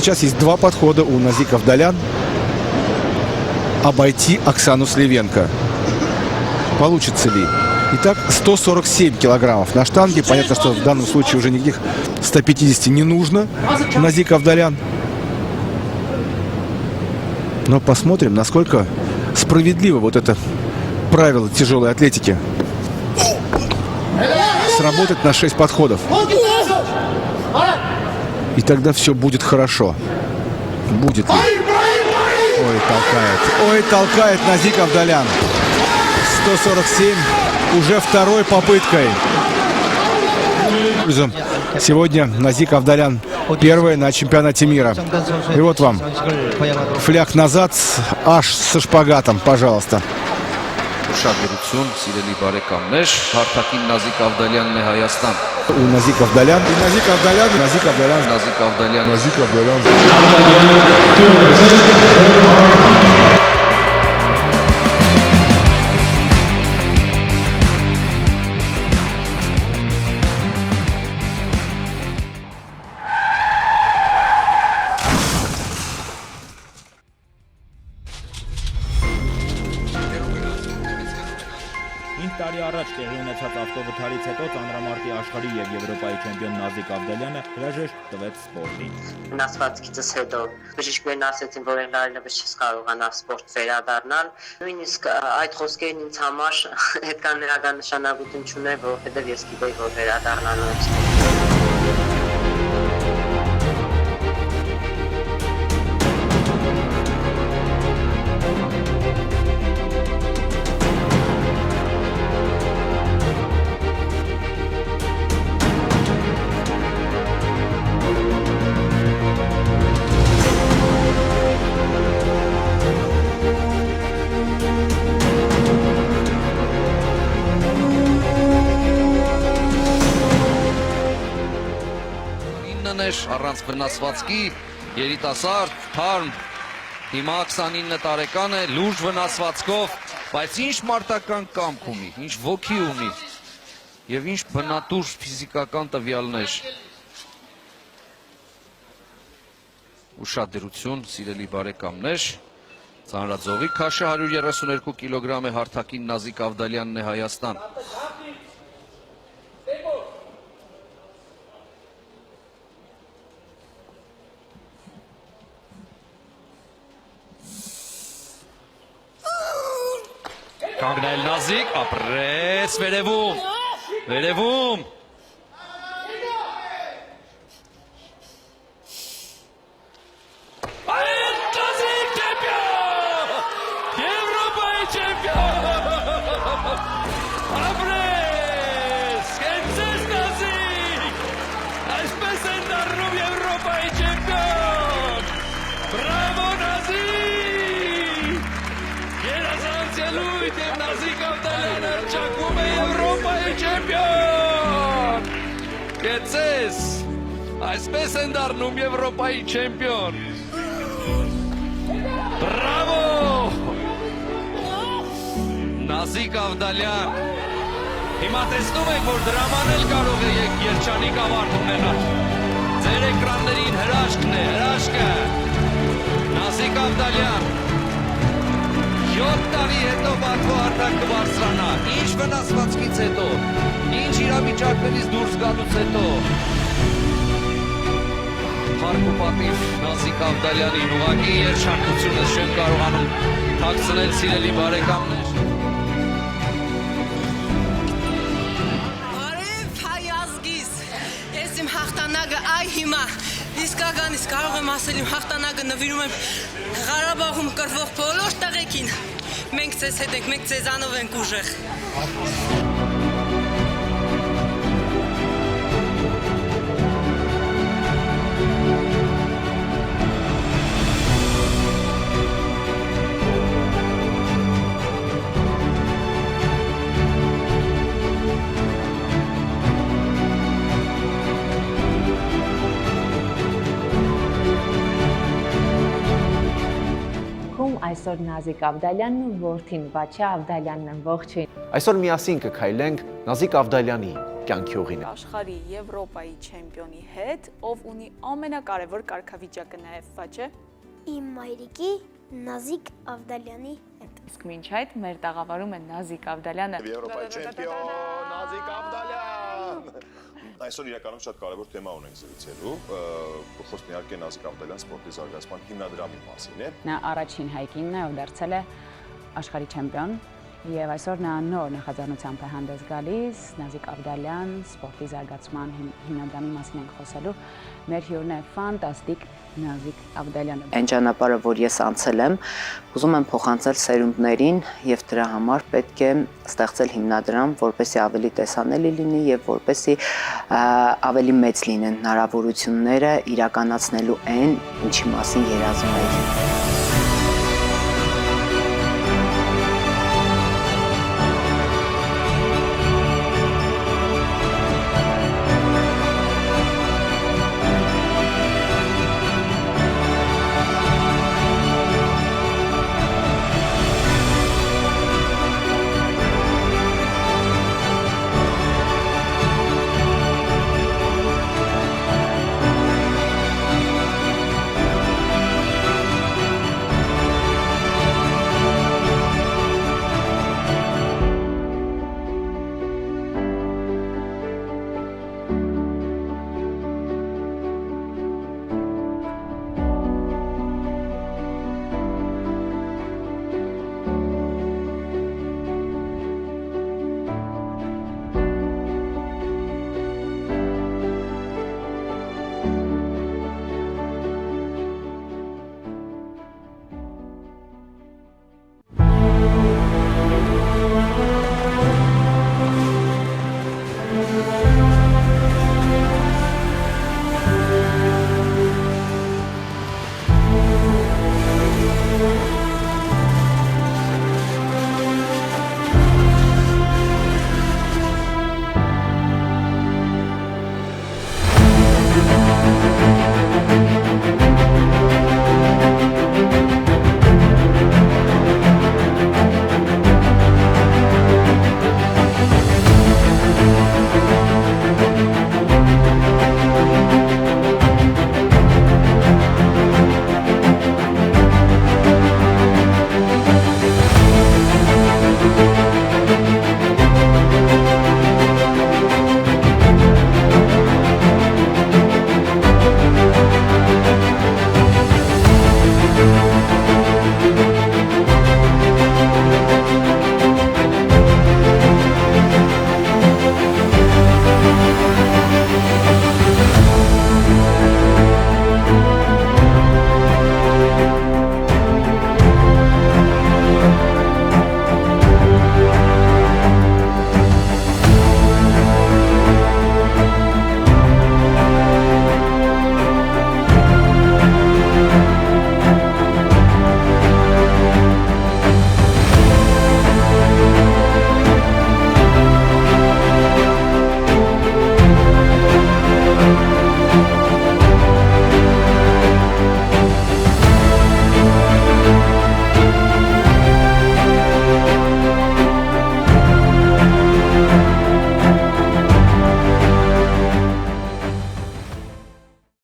сейчас есть два подхода у Назик Авдалян обойти Оксану Сливенко. Получится ли? Итак, 147 килограммов на штанге. Понятно, что в данном случае уже никаких 150 не нужно Назик Авдалян. Но посмотрим, насколько справедливо вот это правило тяжелой атлетики. Сработать на 6 подходов. И тогда все будет хорошо. Будет ли? Ой, толкает. Ой, толкает Назик Авдалян. 147 уже второй попыткой. Сегодня Назик Авдалян первая на чемпионате мира. И вот вам фляг назад аж со шпагатом, пожалуйста. Ուշադրություն, սիրելի բարեկամներ, հարթակին Նազիկ Ավդալյանն է Հայաստան։ У Назик Авдалян, и Назик Авдалян, Назик Авдалян, Նազիկ Ավդալյան, Назик Авдалян. Տարի առաջ տեղի ունեցած ավտովթարից հետո ծանրամարտի աշխարհի եւ Եվրոպայի չեմպիոն Նազիկ Ավդալյանը հրաժեշտ տվեց սպորտին։ Վնասվածքից հետո բժիշկներն ասեցին, որ այլևս չես կարողանա սպորտ վերադառնալ։ Նույնիսկ այդ խոսքերն ինձ համար այդքան նրական նշանակություն չուներ, որովհետեւ ես գիտեի, որ վերադառնալու եմ սպորտին։ առանց վնասվածքի երիտասարդ թարմ հիմա 29 տարեկան է լուրջ վնասվածքով, բայց ինչ մարտական կամք ունի, ինչ ոգի ունի եւ ինչ բնատուր ֆիզիկական տվյալներ։ Ուշադրություն, սիրելի բարեկամներ, ծանրաձողի քաշը 132 կիլոգրամ է, հարթակին Նազիկ Ավդալյանն է Հայաստան։ Կանգնել Նազիկ, ապրեց, վերևում, Այդ Նազիկ չեմպիոն, Եվրոպայի չեմպիոն, ապրեց, կեցես Նազիկ, այսպես են դառնում Եվրոպայի չեմպիոն, բրավո Նազիկ, երազանցելույթ և Նազիկ Ավդալյանը հռչակվում է Եվրոպայի չեմպիոն, կեցես, այսպես են դառնում Եվրոպայի չեմպիոն, բրավո, Նազիկ Ավդալյան, հիմա տեսնում եք, որ դրաման էլ կարող է երջանիկ ավարտ ունենալ, ձեր էկրաններին հրաշքն է, հրաշքը, Նազիկ Ավդալյան, 7 տարի հետո բաթվո հարթակ կբարձրանա, ինչ վնասվածքից հետո, ինչ իրավիճակներից դուրս գալուց հետո, Հարկ ու պատիվ Նազիկ Ավդալյանին ուղղակի երջանկությունս չեմ կարողանում թաքցնել, սիրելի բարեկամներ։ Բարև հայ ազգիս, ես իմ հաղթանակը այ հիմա իսկականից կարող եմ ասել իմ հաղթանակը նվիրում եմ Ղարաբաղում կռվող բոլոր տղեկին։ Մենք ձեզ հետ ենք, մենք ձեզանով ենք ուժեղ։ Այսօր Նազիկ Ավդալյանն ու որդին Վաչա Ավդալյանն են ողջույն։ Այսօր միասին կքայլենք Նազիկ Ավդալյանի կյանքի ուղին։ Աշխարհի Եվրոպայի չեմպիոնի հետ, ով ունի ամենակարևոր կարգավիճակը նաև վաճը։ Իմ մայրիկի Նազիկ Ավդալյանի հետ։ Իսկ մինչ այդ մեր տաղավարում է Նազիկ Ավդալյանը։ Եվրոպայի չեմպիոն Նազիկ Ավդալյան։ Այսօր իրականում շատ կարևոր թեմա ունենք զրուցելու, խոսքն իհարկե Նազիկ Ավդալյան սպորտի զարգացման հիմնադրամի մասին է։ Նա առաջին հայկինն է, ով դարձել է աշխարհի չեմպիոն, եւ այսօր նա նոր նախաձեռնությամբ է հանդես գալիս Նազիկ Ավդալյան սպորտի զարգացման հիմնադրամի մասին ենք խոսելու։ Մեր հյուրն է ֆանտաստիկ Նազիկ Ավդալյանը։ Այն ճանապարհը, որ ես անցել եմ, ուզում եմ փոխանցել սերունդներին եւ դրա համար պետք է ստեղծել հիմնադրամ, որպեսզի ավելի տեսանելի լինի եւ որպեսզի ավելի մեծ լինեն հնարավորությունները իրականացնելու այն, ինչի մասին երազում եք։